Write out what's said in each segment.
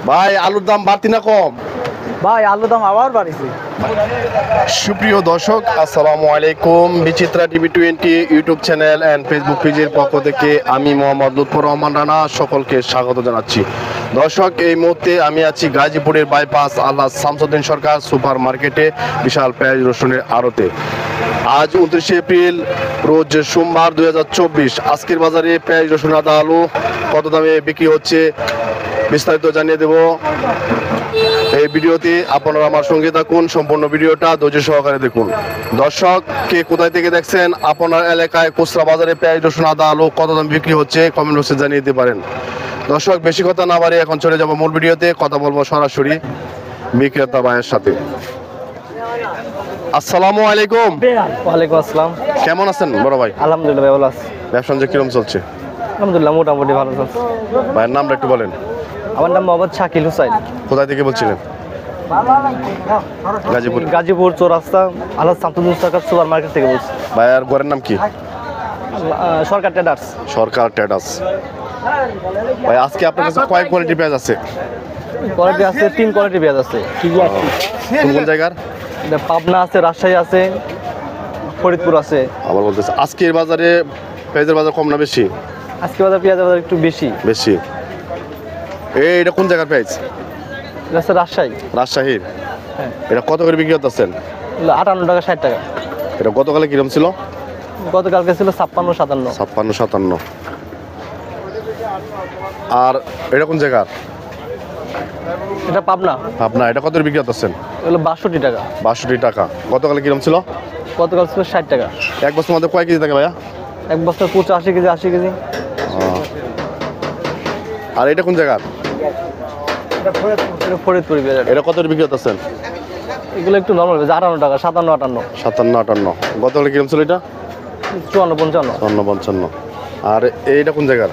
ভাই আলুর দাম বাড়তি না কম? ভাই আলুর দাম আবার বাড়িছে। সুপ্রিয় দর্শক, আসসালামু আলাইকুম। Bichitra TV 20 YouTube channel and Facebook পেজের পক্ষ থেকে আমি মোহাম্মদ লুৎফর রহমান রানা সকলকে স্বাগত জানাচ্ছি। দর্শক, এই মুহূর্তে আমি আছি গাজীপুরের বাইপাস আল্লাহ শামসুদ্দিন সরকার সুপার মার্কেটে, বিশাল পেঁয়াজ রসুনের আড়তে। আজ 29 এপ্রিল, রোজ সোমবার 2024। আজকের বাজারে পেঁয়াজ রসুন আদা আলু কত দামে বিক্রি হচ্ছে বিস্তারিত জানিয়ে দেব এই ভিডিওতে। আপনারা আমার সঙ্গে থাকুন, সম্পূর্ণ ভিডিওটা ধৈর্য সহকারে দেখুন। দর্শক, কে কোথায় থেকে দেখছেন, আপনার এলাকায় খুচরা বাজারে পেঁয়াজ রসুন আদা আলু কত দাম বিক্রি হচ্ছে কমেন্ট বক্সে জানিয়ে দিতে পারেন। দর্শক, বেশি কথা না বাড়িয়ে এখন চলে যাব মূল ভিডিওতে। কথা বলবো সরাসরি বিক্রেতা ভাইয়ের সাথে। আসসালামু আলাইকুম। ওয়ালাইকুম আসসালাম। কেমন আছেন বড় ভাই? আলহামদুলিল্লাহ ভাই, ভালো আছি। ব্যবসা বাণিজ্য কিরকম চলছে? আলহামদুলিল্লাহ মোটামুটি ভালো চলছে। ভাইয়ের নামটা একটু বলেন। আমার নাম মোহাম্মদ শাকিল হুসাইন। কোথায় থেকে বলছিলেন? গাজীপুর। গাজীপুর চৌরাস্তা আল্লাহ শামসুদ্দিন সরকার সুপার মার্কেট থেকে বলছি। ভাইয়ার ঘরের নাম কি? সরকার ট্রেডার্স। সরকার ট্রেডার্স। ভাই, আজকে আপনার কাছে কয় কোয়ালিটি পেঁয়াজ আছে? কোয়ালিটি আছে, 3 কোয়ালিটি পেঁয়াজ আছে। কোন কোন জায়গার? পাবনা আছে, রাজশাহী আছে, ফরিদপুর আছে। আবার বলতেছে আজকের বাজারে পেঁয়াজের বাজার কম না বেশি? আজকে বাজার পেঁয়াজের বাজার একটু বেশি। বেশি। এটা কোন জায়গার পেঁয়াজ? এটা হচ্ছে রাজশাহী। রাজশাহীর। হ্যাঁ। এটা কত করে বিক্রি করতেছেন? 58 টাকা 60 টাকা। এটা গতকালে কিরকম ছিল? গতকালকে ছিল 56 57। 56 57। আর এটা কোন জায়গার? এটা পাবনা। আপনার এটা কত করে বিক্রি করতেছেন? এগুলো 62 টাকা। 62 টাকা। গতকালে কিরকম ছিল? গতকাল ছিল 60 টাকা। এক বছর মধ্যে কয় কেজি থাকে ভাইয়া? এক বস্তা 85 কেজি 80 কেজি। আর এটা কোন জায়গার? এটা ফরিদপুর বাজার। এটা কত করে বিক্রি করতেছেন? এগুলো একটু নরমাল 58 টাকা 57 58। 57 58। গতকালে কিরকম ছিল এটা? 54 55। 54 55। আর এইটা কোন জায়গার?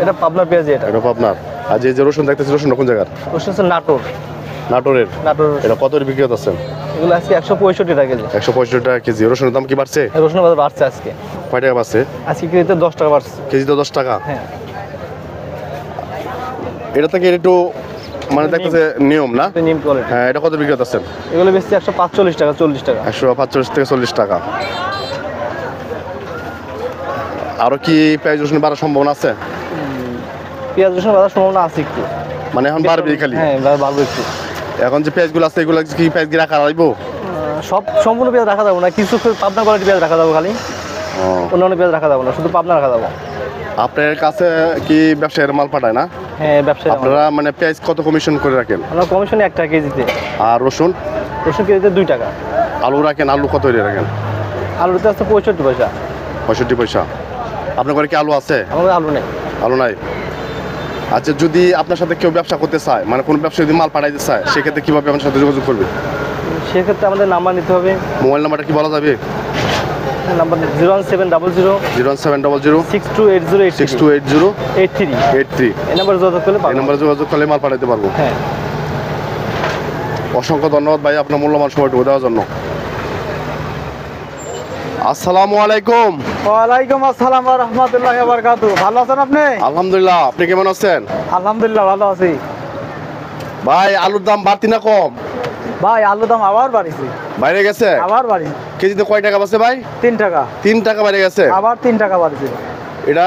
এটা পাবনার পেঁয়াজ। এটা আপনার। আর যে রসুন দেখতেছি, রসুন কোন জায়গার? রসুন হচ্ছে নাটোর। নাটোরের। নাটোর। এটা কত করে বিক্রি করতেছেন? এগুলো আজকে 165 টাকা কেজি। 165 টাকা কেজি। রসুনের দাম কি বাড়ছে? রসুনের বাজার বাড়ছে আজকে। কয় টাকা বাড়ছে? আজকে কেজিতে 10 টাকা বাড়ছে। কেজিতে 10 টাকা? হ্যাঁ। এটা থেকে একটু মানে দেখতেছে নিয়ম না? নিম কোয়ালিটি। হ্যাঁ, এটা কত বিক্রি করতেছেন? এগুলো বেশি 145 টাকা 40 টাকা। 145 থেকে 40 টাকা। আরো কি পেঁয়াজ রসুন বাড়ার সম্ভাবনা আছে? পেঁয়াজ রসুনের বাজার সম্ভাবনা আছে একটু। মানে এখন বাড়বে খালি? হ্যাঁ, বাড়বে একটু। এখন যে পেঁয়াজগুলো আছে এগুলো কি পেঁয়াজ কি রাখা যাইব? সব সম্পূর্ণ পেঁয়াজ রাখা যাবে না, কিছু পাবনা কোয়ালিটি পেঁয়াজ রাখা যাবে খালি। অন্যান্য পেঁয়াজ রাখা যাবে না, শুধু পাবনা রাখা যাবে। আপনার কাছে কি ব্যবসায়ীরা মাল পাঠায় না? হ্যাঁ, ব্যবসায়ী। আপনারা মানে পেঁয়াজ কত কমিশন করে রাখেন? আমরা কমিশন 1 টাকা কেজিতে। আর রসুন? রসুন কেজিতে 2 টাকা। আলু রাখেন? আলু কত করে রাখেন? আলুতে আছে 65 পয়সা। 65 পয়সা। আপনার ঘরে কি আলু আছে? আমাদের আলু নেই। আলু নাই। আচ্ছা, যদি আপনার সাথে কেউ ব্যবসা করতে চায়, মানে কোনো ব্যবসা যদি মাল পাঠাইতে চায়, সেক্ষেত্রে কিভাবে আপনার সাথে যোগাযোগ করবে? সেক্ষেত্রে আমাদের নাম্বার নিতে হবে। মোবাইল নাম্বারটা কি বলা যাবে? নাম্বার 01700 01700 6280 6280 83। 83। এই নাম্বারে যোগাযোগ করলে এই পাবেন। নাম্বারে যোগাযোগ করলে মাল পাঠাইতে পারবো। হ্যাঁ। অসংখ্য ধন্যবাদ ভাই আপনার মূল্যবান সময়টুকু দেওয়ার জন্য। আসসালামু আলাইকুম। ওয়ালাইকুম আসসালাম ওয়া রাহমাতুল্লাহি ওয়া বারাকাতুহু। ভালো আছেন আপনি? আলহামদুলিল্লাহ। আপনি কেমন আছেন? আলহামদুলিল্লাহ ভালো আছি। ভাই আলুর দাম বাড়তি না কম? ভাই আলুর দাম আবার বাড়িছে। বাইরে গেছে? আবার বাড়ি। কেজিতে কয় টাকা বাড়ছে ভাই? 3 টাকা। 3 টাকা বাইরে গেছে? আবার 3 টাকা বাড়ছে। এটা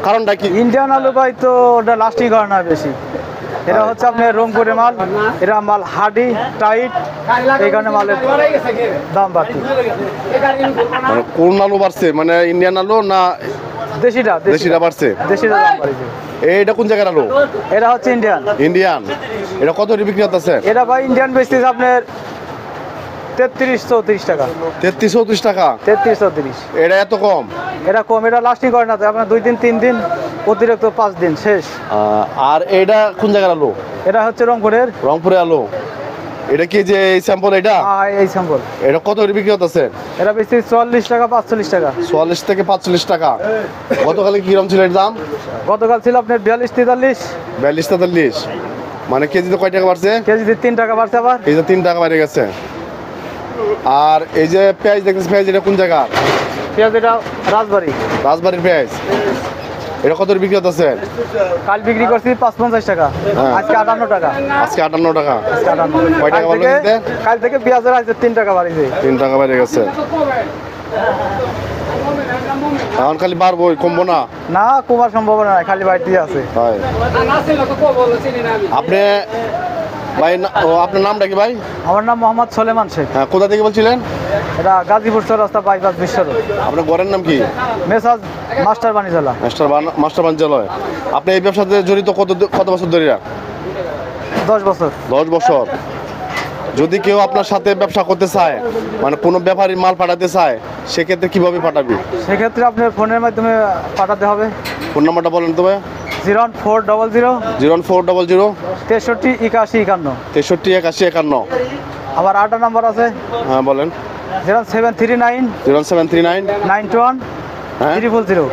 কারণটা কি? ইন্ডিয়ান আলু ভাই তো ওটা লাস্টিং করে না বেশি। এটা হচ্ছে আপনার রংপুরের মাল। এটা মাল হার্ডি টাইট, এই কারণে মালের দাম বাড়ছে। মানে কোন আলু বাড়ছে, মানে ইন্ডিয়ান আলু না দেশিটা? দেশিটা বাড়ছে। দেশিটা দাম বাড়ছে। এইটা কোন জায়গার আলু? এটা হচ্ছে ইন্ডিয়ান। ইন্ডিয়ান। এটা কত বিক্রি করতেছে? এটা ভাই ইন্ডিয়ান বেচতেছে আপনার 33 34 টাকা। 33 34 টাকা? 33 34। এটা এত কম? এটা কম, এটা লাস্টিং করে না তো আপনার 2 দিন 3 দিন, অতিরিক্ত 5 দিন শেষ। আর এটা কোন জায়গার আলু? এটা হচ্ছে রংপুরের। রংপুরের আলু। এটা কি যে এই স্যাম্পল? এটা এই স্যাম্পল। এটা কত বিক্রি করতেছে? এটা বেশি 44 টাকা 45 টাকা। 44 থেকে 45 টাকা। গতকালে কিরকম ছিল এর দাম? গতকাল ছিল আপনার 42 43। 42 43। মানে কেজিতে কয় টাকা বাড়ছে? কেজিতে 3 টাকা বাড়ছে। আবার এই যে 3 টাকা বেড়ে গেছে। আর এই যে পেঁয়াজ দেখতেছি, পেঁয়াজ এটা কোন জায়গা? পেঁয়াজ এটা রাজবাড়ি। রাজবাড়ির পেঁয়াজ। এটা কত বিক্রি করতেছেন? কাল বিক্রি করছি 550 টাকা, হ্যাঁ। আজকে 58 টাকা। আজকে 58 টাকা। আজকে 58। কয় টাকা কাল বাড়লো দিতে? কাল থেকে পেঁয়াজের আছে 3 টাকা বাড়িছে। 3 টাকা বেড়ে গেছে। এখন খালি বাড়বো, কমবো না? না, কমার সম্ভাবনা নাই, খালি বাড়তি আছে। হয়। আপনি ভাই আপনার নামটা কি ভাই? আমার নাম মোহাম্মদ সোলেমান শেখ। হ্যাঁ, কোথা থেকে বলছিলেন? এটা গাজীপুর চৌরাস্তা বাইপাস বিশ্ব রোড। আপনার ঘরের নাম কি? মেসাজ মাস্টার বাণিজ্যালয়। মাস্টার বাঞ্চালয়। আপনি এই ব্যবসার সাথে জড়িত কত বছর ধরে? 10 বছর। 10 বছর। যদি কেউ আপনার সাথে ব্যবসা করতে চায়, মানে কোনো ব্যাপারী মাল পাঠাতে চায়, সেক্ষেত্রে কিভাবে পাঠাবি? সেক্ষেত্রে আপনার ফোনের মাধ্যমে পাঠাতে হবে। ফোন নাম্বারটা বলেন তো ভাই। 01400 01400 63 81 51। 63 81 51। আবার 8 নাম্বার আছে, হ্যাঁ বলেন। 0739 0739 91 হ্যাঁ 000।